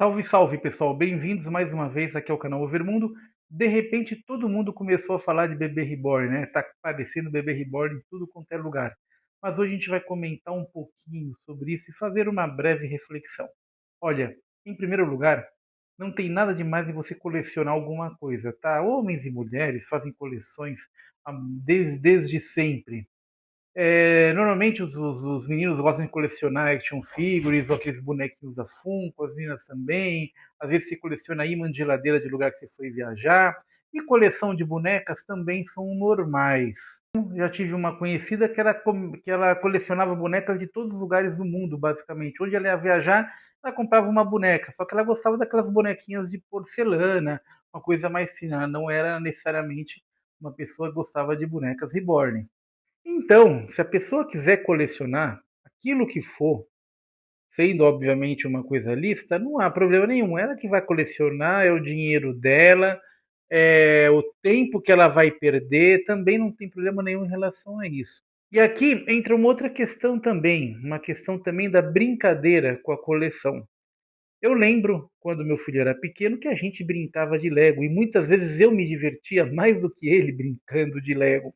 Salve, salve pessoal, bem-vindos mais uma vez aqui ao canal Overmundo. De repente todo mundo começou a falar de bebê reborn, né? Tá aparecendo bebê reborn em tudo quanto é lugar. Mas hoje a gente vai comentar um pouquinho sobre isso e fazer uma breve reflexão. Olha, em primeiro lugar, não tem nada demais em você colecionar alguma coisa, tá? Homens e mulheres fazem coleções desde sempre. Normalmente os meninos gostam de colecionar action figures ou aqueles bonequinhos da Funko, as meninas também. Às vezes se coleciona imã de geladeira de lugar que você foi viajar. E coleção de bonecas também são normais. Já tive uma conhecida que ela colecionava bonecas de todos os lugares do mundo, basicamente. Onde ela ia viajar, ela comprava uma boneca. Só que ela gostava daquelas bonequinhas de porcelana, uma coisa mais fina. Ela não era necessariamente uma pessoa que gostava de bonecas reborn. Então, se a pessoa quiser colecionar aquilo que for, sendo obviamente uma coisa lícita, não há problema nenhum. Ela que vai colecionar, é o dinheiro dela, é o tempo que ela vai perder, também não tem problema nenhum em relação a isso. E aqui entra uma outra questão também, uma questão também da brincadeira com a coleção. Eu lembro quando meu filho era pequeno que a gente brincava de Lego e muitas vezes eu me divertia mais do que ele brincando de Lego.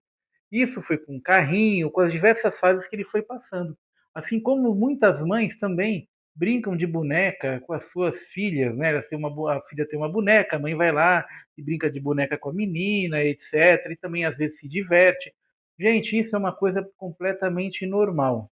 Isso foi com o carrinho, com as diversas fases que ele foi passando. Assim como muitas mães também brincam de boneca com as suas filhas, né? A filha tem uma boneca, a mãe vai lá e brinca de boneca com a menina, etc. E também às vezes se diverte. Gente, isso é uma coisa completamente normal.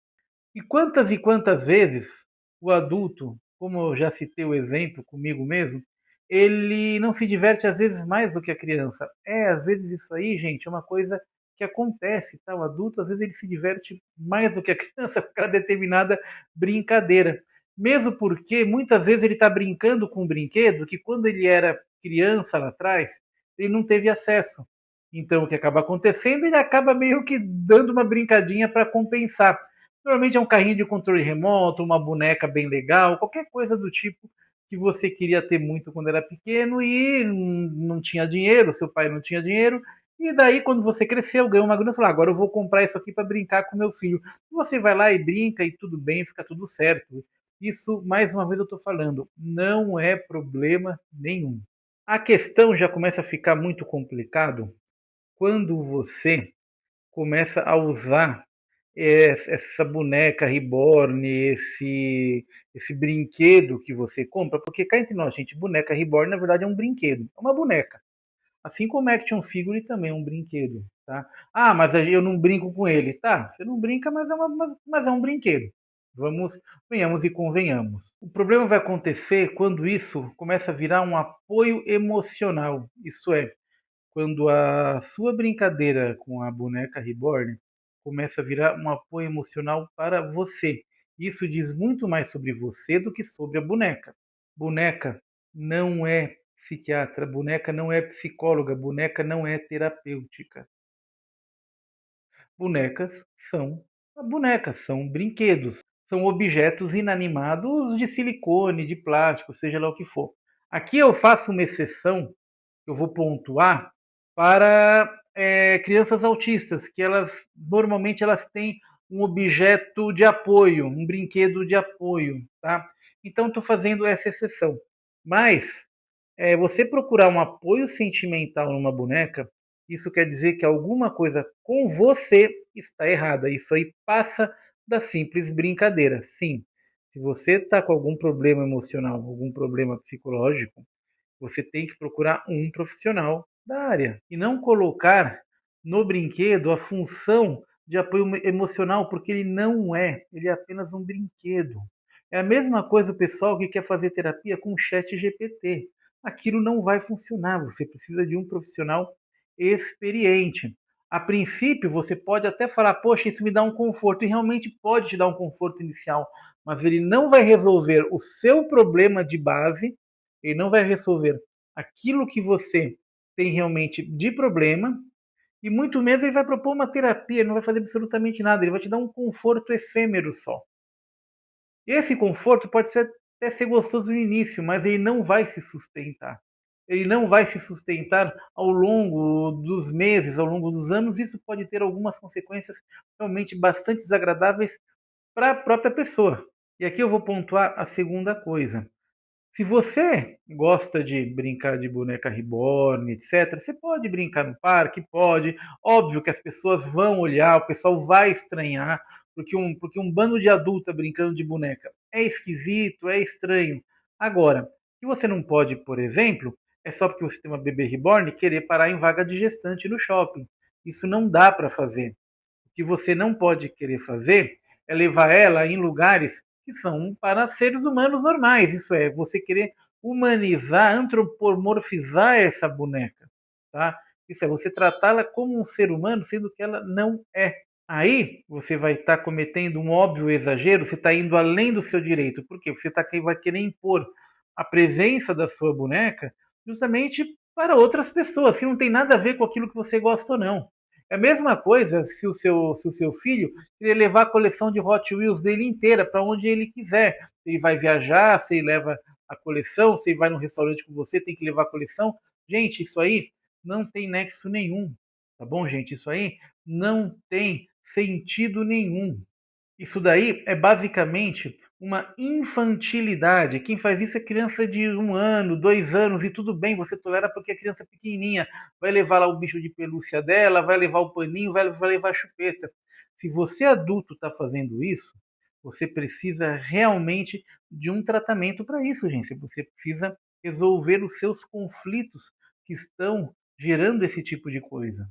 E quantas vezes o adulto, como eu já citei o exemplo comigo mesmo, ele não se diverte às vezes mais do que a criança. Às vezes isso aí, gente, é uma coisa que acontece, tá? O adulto às vezes ele se diverte mais do que a criança com aquela determinada brincadeira. Mesmo porque muitas vezes ele está brincando com um brinquedo que quando ele era criança lá atrás, ele não teve acesso. Então o que acaba acontecendo, ele acaba meio que dando uma brincadinha para compensar. Normalmente é um carrinho de controle remoto, uma boneca bem legal, qualquer coisa do tipo que você queria ter muito quando era pequeno e não tinha dinheiro, seu pai não tinha dinheiro, e daí quando você cresceu, ganhou uma grana, falou, agora eu vou comprar isso aqui para brincar com meu filho. Você vai lá e brinca e tudo bem, fica tudo certo. Isso, mais uma vez eu estou falando, não é problema nenhum. A questão já começa a ficar muito complicado quando você começa a usar essa boneca reborn, esse brinquedo que você compra, porque cá entre nós, gente, boneca reborn na verdade é um brinquedo, é uma boneca. Assim como action figure também é um brinquedo, tá? Ah, mas eu não brinco com ele, tá? Você não brinca, mas é um brinquedo. Vamos, venhamos e convenhamos. O problema vai acontecer quando isso começa a virar um apoio emocional. Isso é, quando a sua brincadeira com a boneca reborn começa a virar um apoio emocional para você. Isso diz muito mais sobre você do que sobre a boneca. Boneca não é psiquiatra, boneca não é psicóloga, boneca não é terapêutica. Bonecas são bonecas, são brinquedos, são objetos inanimados de silicone, de plástico, seja lá o que for. Aqui eu faço uma exceção, eu vou pontuar para crianças autistas, que elas normalmente elas têm um objeto de apoio, um brinquedo de apoio, tá? Então estou fazendo essa exceção. Mas você procurar um apoio sentimental numa boneca, isso quer dizer que alguma coisa com você está errada. Isso aí passa da simples brincadeira. Sim, se você está com algum problema emocional, algum problema psicológico, você tem que procurar um profissional da área e não colocar no brinquedo a função de apoio emocional, porque ele não é, ele é apenas um brinquedo. É a mesma coisa o pessoal que quer fazer terapia com o chat GPT. Aquilo não vai funcionar, você precisa de um profissional experiente. A princípio, você pode até falar, poxa, isso me dá um conforto, e realmente pode te dar um conforto inicial, mas ele não vai resolver o seu problema de base, ele não vai resolver aquilo que você tem realmente de problema, e muito menos ele vai propor uma terapia, ele não vai fazer absolutamente nada, ele vai te dar um conforto efêmero só. Esse conforto pode até ser gostoso no início, mas ele não vai se sustentar. Ele não vai se sustentar ao longo dos meses, ao longo dos anos. Isso pode ter algumas consequências realmente bastante desagradáveis para a própria pessoa. E aqui eu vou pontuar a segunda coisa. Se você gosta de brincar de boneca reborn, etc., você pode brincar no parque, pode. Óbvio que as pessoas vão olhar, o pessoal vai estranhar, porque um bando de adulta brincando de boneca é esquisito, é estranho. Agora, o que você não pode, por exemplo, é só porque você tem uma bebê reborn querer parar em vaga de gestante no shopping. Isso não dá para fazer. O que você não pode querer fazer é levar ela em lugares que são para seres humanos normais. Isso é, você querer humanizar, antropomorfizar essa boneca, tá? Isso é, você tratá-la como um ser humano, sendo que ela não é. Aí você vai estar cometendo um óbvio exagero, você está indo além do seu direito. Por quê? Você vai querer impor a presença da sua boneca justamente para outras pessoas, que não tem nada a ver com aquilo que você gosta ou não. É a mesma coisa se o seu filho querer levar a coleção de Hot Wheels dele inteira para onde ele quiser. Se ele vai viajar, se ele leva a coleção, se ele vai num restaurante com você, tem que levar a coleção. Gente, isso aí não tem nexo nenhum. Tá bom, gente? Isso aí não tem sentido nenhum. Isso daí é basicamente uma infantilidade. Quem faz isso é criança de 1 ano, 2 anos, e tudo bem, você tolera porque a criança é pequenininha. Vai levar lá o bicho de pelúcia dela, vai levar o paninho, vai levar a chupeta. Se você adulto está fazendo isso, você precisa realmente de um tratamento para isso, gente. Você precisa resolver os seus conflitos que estão gerando esse tipo de coisa.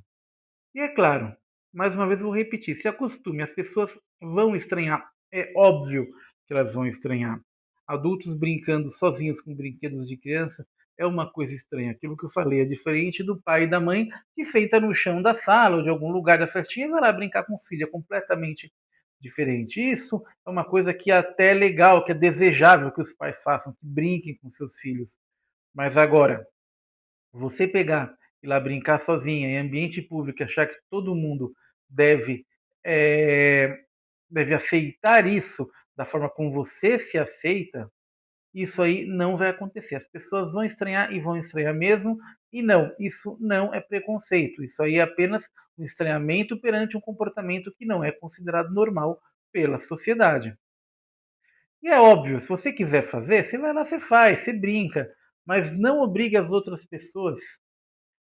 E é claro, mais uma vez eu vou repetir, se acostume, as pessoas vão estranhar. É óbvio que elas vão estranhar. Adultos brincando sozinhos com brinquedos de criança é uma coisa estranha. Aquilo que eu falei é diferente do pai e da mãe que senta no chão da sala ou de algum lugar da festinha e vai lá brincar com o filho. É completamente diferente. Isso é uma coisa que é até legal, que é desejável que os pais façam, que brinquem com seus filhos. Mas agora, você pegar e lá brincar sozinha em ambiente público, achar que todo mundo deve é, deve aceitar isso da forma como você se aceita, isso aí não vai acontecer. As pessoas vão estranhar e vão estranhar mesmo. E não, isso não é preconceito. Isso aí é apenas um estranhamento perante um comportamento que não é considerado normal pela sociedade. E é óbvio, se você quiser fazer, você vai lá, você faz, você brinca, mas não obrigue as outras pessoas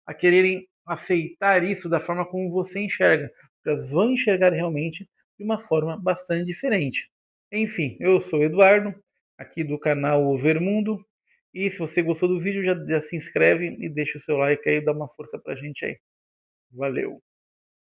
a quererem aceitar isso da forma como você enxerga, porque elas vão enxergar realmente de uma forma bastante diferente. Enfim, eu sou o Eduardo, aqui do canal Overmundo, e se você gostou do vídeo, já se inscreve e deixa o seu like aí, dá uma força pra gente aí. Valeu!